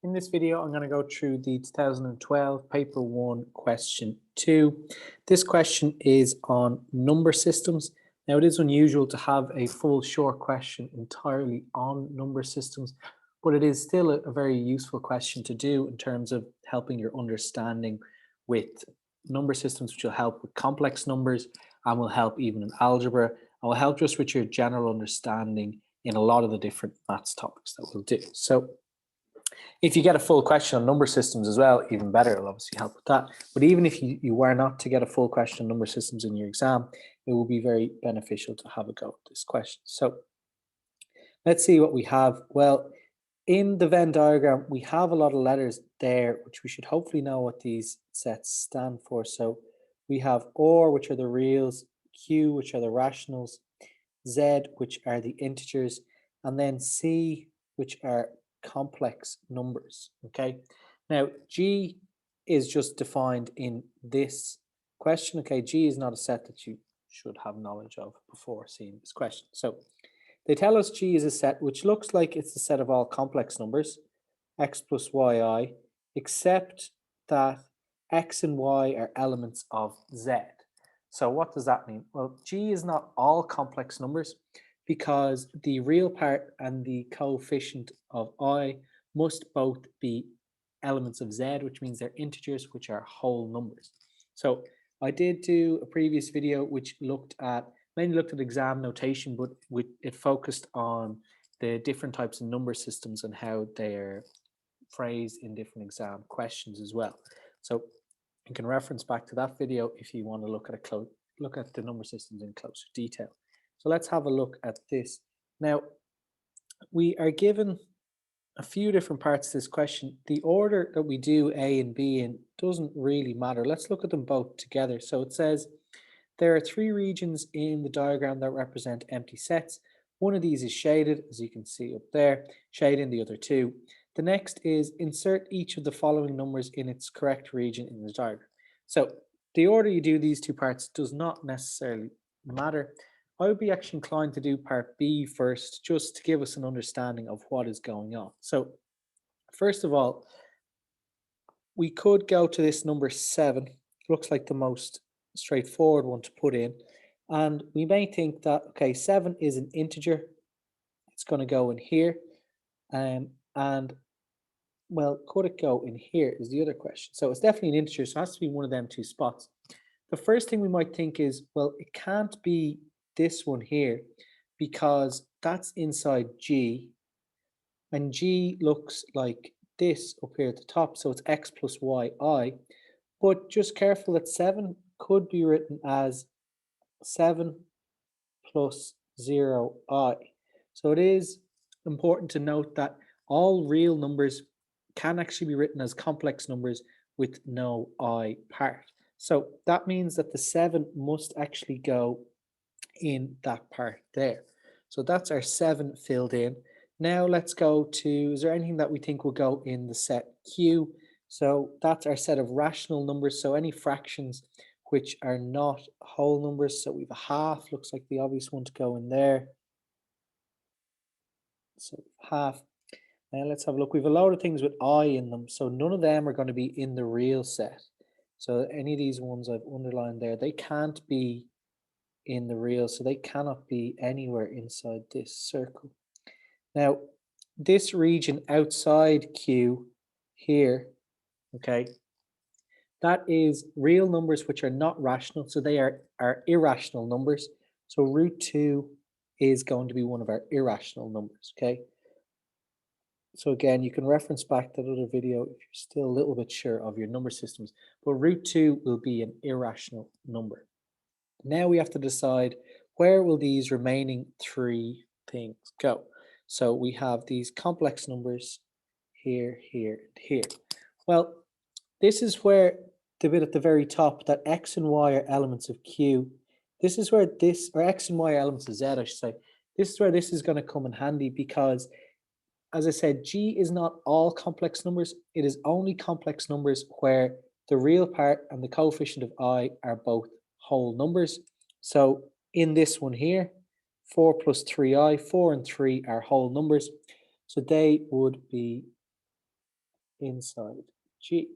In this video, I'm going to go through the 2012 paper 1 question 2. This question is on number systems. Now, it is unusual to have a full short question entirely on number systems, but it is still a very useful question to do in terms of helping your understanding with number systems, which will help with complex numbers and will help even in algebra and will help just with your general understanding in a lot of the different maths topics that we'll do. So if you get a full question on number systems as well, even better, it'll obviously help with that. But even if you were not to get a full question on number systems in your exam, it will be very beneficial to have a go at this question. So let's see what we have. Well, in the Venn diagram, we have a lot of letters there, which we should hopefully know what these sets stand for. So we have R, which are the reals, Q, which are the rationals, Z, which are the integers, and then C, which are complex numbers. Okay, now G is just defined in this question. Okay, G is not a set that you should have knowledge of before seeing this question. So they tell us G is a set which looks like it's the set of all complex numbers, x plus yi, except that x and y are elements of Z. So what does that mean? Well, G is not all complex numbers, because the real part and the coefficient of I must both be elements of Z, which means they're integers, which are whole numbers. So I did do a previous video which mainly looked at exam notation, but it focused on the different types of number systems and how they're phrased in different exam questions as well. So you can reference back to that video if you want to look at the number systems in closer detail. So let's have a look at this. Now, we are given a few different parts to this question. The order that we do A and B in doesn't really matter. Let's look at them both together. So it says there are 3 regions in the diagram that represent empty sets. One of these is shaded, as you can see up there, shading the other 2. The next is insert each of the following numbers in its correct region in the diagram. So the order you do these 2 parts does not necessarily matter. I would be actually inclined to do part B first, just to give us an understanding of what is going on. So first of all, we could go to this number 7. Looks like the most straightforward one to put in. And we may think that, okay, 7 is an integer. It's going to go in here. And, well, could it go in here is the other question. So it's definitely an integer, so it has to be one of them 2 spots. The first thing we might think is, well, it can't be this one here, because that's inside G, and G looks like this up here at the top, so it's x plus yi, but just careful that 7 could be written as 7 plus 0i. So it is important to note that all real numbers can actually be written as complex numbers with no I part. So that means that the 7 must actually go in that part there. So that's our 7 filled in. Now let's go to, is there anything that we think will go in the set Q? So that's our set of rational numbers. So any fractions which are not whole numbers. So we have a half, looks like the obvious one to go in there. So half. Now let's have a look. We have a load of things with I in them. So none of them are going to be in the real set. So any of these ones I've underlined there, they can't be in the real, so they cannot be anywhere inside this circle. Now, this region outside Q here, okay, that is real numbers which are not rational, so they are irrational numbers. So root 2 is going to be one of our irrational numbers, okay? So again, you can reference back that other video if you're still a little bit sure of your number systems, but root 2 will be an irrational number. Now we have to decide where will these remaining 3 things go. So we have these complex numbers here, here, and here. Well, this is where the bit at the very top, that x and y are elements of Q. This is where this, or x and y are elements of Z, I should say. This is where this is going to come in handy, because, as I said, G is not all complex numbers. It is only complex numbers where the real part and the coefficient of I are both whole numbers. So in this one here, 4 plus 3i, 4 and 3 are whole numbers. So they would be inside G.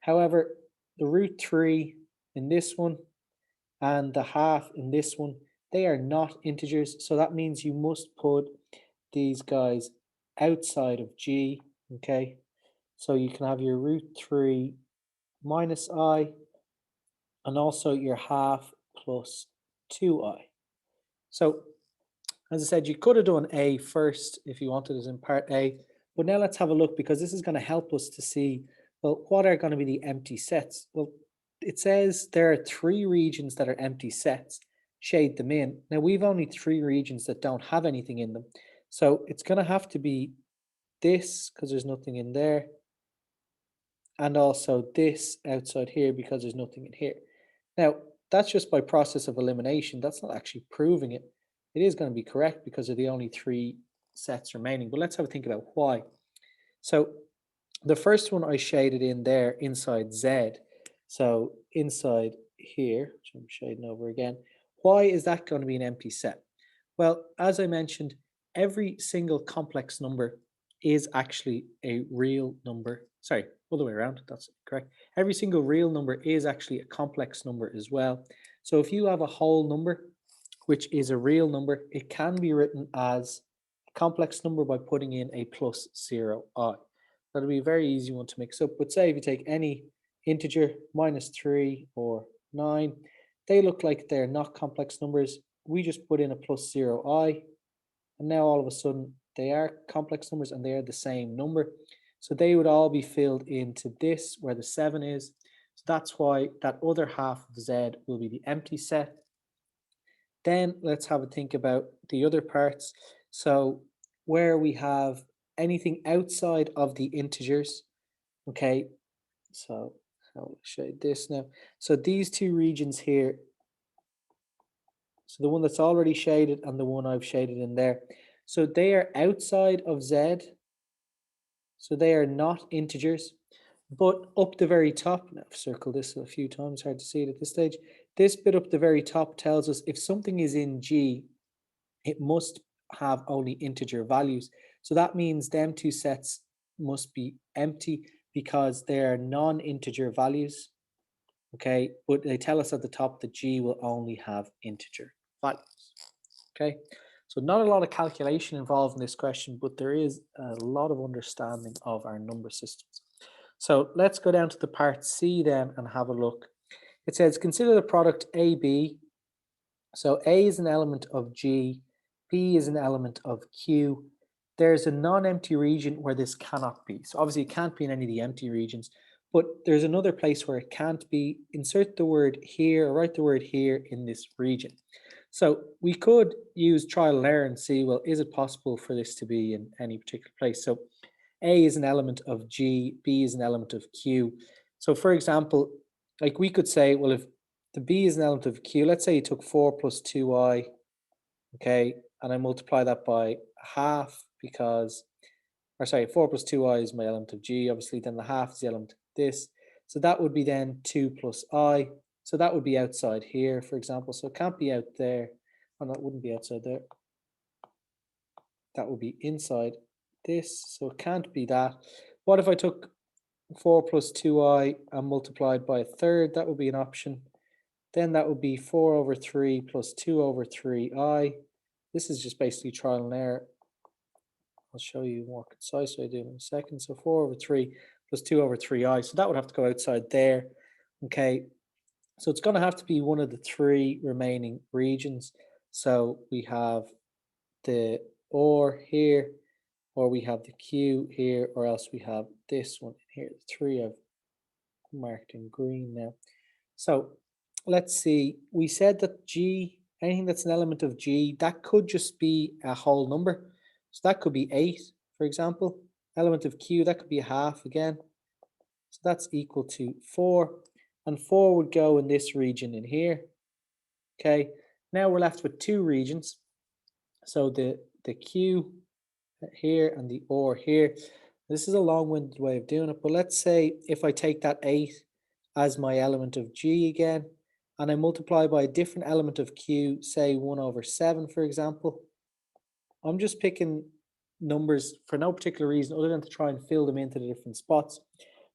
However, the root 3 in this one and the half in this one, they are not integers. So that means you must put these guys outside of G, okay? So you can have your root 3 minus I and also your half plus 2I. So as I said, you could have done A first if you wanted it in part A, but now let's have a look because this is going to help us to see, well, what are going to be the empty sets? Well, it says there are 3 regions that are empty sets. Shade them in. Now we've only 3 regions that don't have anything in them. So it's going to have to be this because there's nothing in there. And also this outside here because there's nothing in here. Now, that's just by process of elimination. That's not actually proving it. It is going to be correct because of the only 3 sets remaining. But let's have a think about why. So the first one I shaded in there inside Z. So inside here, which I'm shading over again, why is that going to be an empty set? Well, as I mentioned, every single complex number is actually a real number. Sorry, other way around, that's correct. Every single real number is actually a complex number as well. So if you have a whole number, which is a real number, it can be written as a complex number by putting in a plus 0i. That'll be a very easy one to mix up. But say if you take any integer, -3 or 9, they look like they're not complex numbers. We just put in a plus 0i, and now all of a sudden they are complex numbers and they are the same number. So they would all be filled into this where the 7 is. So that's why that other half of Z will be the empty set. Then let's have a think about the other parts. So where we have anything outside of the integers, okay, so I'll shade this now. So these 2 regions here, so the one that's already shaded and the one I've shaded in there, so they are outside of Z, so they are not integers. But up the very top, now I've circled this a few times, hard to see it at this stage, this bit up the very top tells us if something is in G, it must have only integer values. So that means them 2 sets must be empty because they are non-integer values. Okay, but they tell us at the top that G will only have integer values. Okay, so not a lot of calculation involved in this question, but there is a lot of understanding of our number systems. So let's go down to the part C then and have a look. It says consider the product AB. So A is an element of G, B is an element of Q. There's a non-empty region where this cannot be. So obviously it can't be in any of the empty regions, but there's another place where it can't be. Insert the word here, or write the word here in this region. So we could use trial and error and see, well, is it possible for this to be in any particular place? So A is an element of G, B is an element of Q. So for example, like we could say, well, if the B is an element of Q, let's say you took 4 plus 2i, okay, and I multiply that by half because, or sorry, 4 plus 2i is my element of G, obviously, then the half is the element of this. So that would be then 2 plus I. So that would be outside here, for example. So it can't be out there. Oh, that wouldn't be outside there. That would be inside this. So it can't be that. What if I took 4 plus 2i and multiplied by a third? That would be an option. Then that would be 4 over 3 plus 2 over 3i. This is just basically trial and error. I'll show you more concise what I do in a second. So 4 over 3 plus 2 over 3i. So that would have to go outside there. Okay, so it's going to have to be one of the 3 remaining regions. So we have the OR here, or we have the Q here, or else we have this one here. The 3 I've marked in green now. So let's see, we said that G, anything that's an element of G, that could just be a whole number. So that could be 8, for example. Element of Q, that could be a half again. So that's equal to 4. And 4 would go in this region in here. Okay, now we're left with 2 regions. So the Q here and the OR here. This is a long-winded way of doing it, but let's say if I take that 8 as my element of G again, and I multiply by a different element of Q, say 1 over 7, for example. I'm just picking numbers for no particular reason other than to try and fill them into the different spots.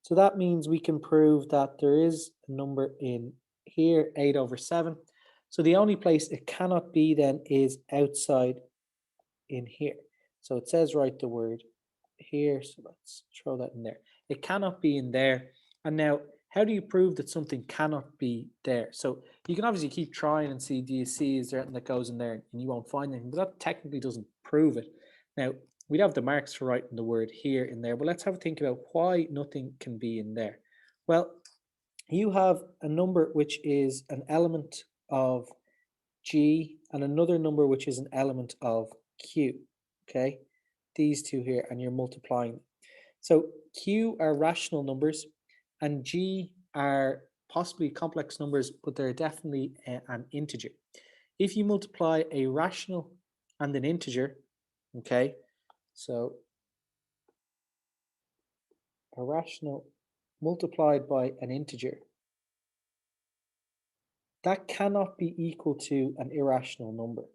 So that means we can prove that there is a number in here, 8/7. So the only place it cannot be then is outside in here. So it says write the word here. So let's throw that in there. It cannot be in there. And now, how do you prove that something cannot be there? So you can obviously keep trying and see, do you see, is there anything that goes in there, and you won't find anything, but that technically doesn't prove it. Now, we'd have the marks for writing the word here in there, but let's have a think about why nothing can be in there. Well, you have a number which is an element of G and another number which is an element of Q, okay? These two here, and you're multiplying. So Q are rational numbers and G are possibly complex numbers, but they're definitely an integer. If you multiply a rational and an integer, okay, so a rational multiplied by an integer, that cannot be equal to an irrational number.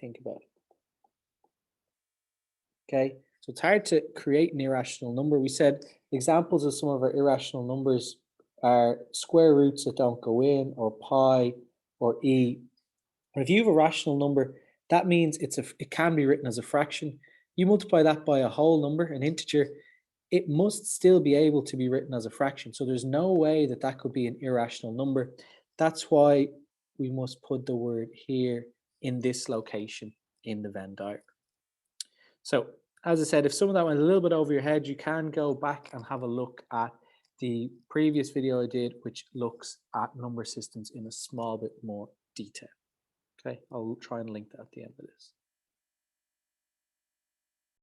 Think about it. Okay, so it's hard to create an irrational number. We said examples of some of our irrational numbers are square roots that don't go in, or pi, or e. But if you have a rational number, that means it can be written as a fraction. You multiply that by a whole number, an integer, it must still be able to be written as a fraction. So there's no way that that could be an irrational number. That's why we must put the word here in this location in the Venn diagram. So as I said, if some of that went a little bit over your head, you can go back and have a look at the previous video I did, which looks at number systems in a small bit more detail. Okay, I'll try and link that at the end of this.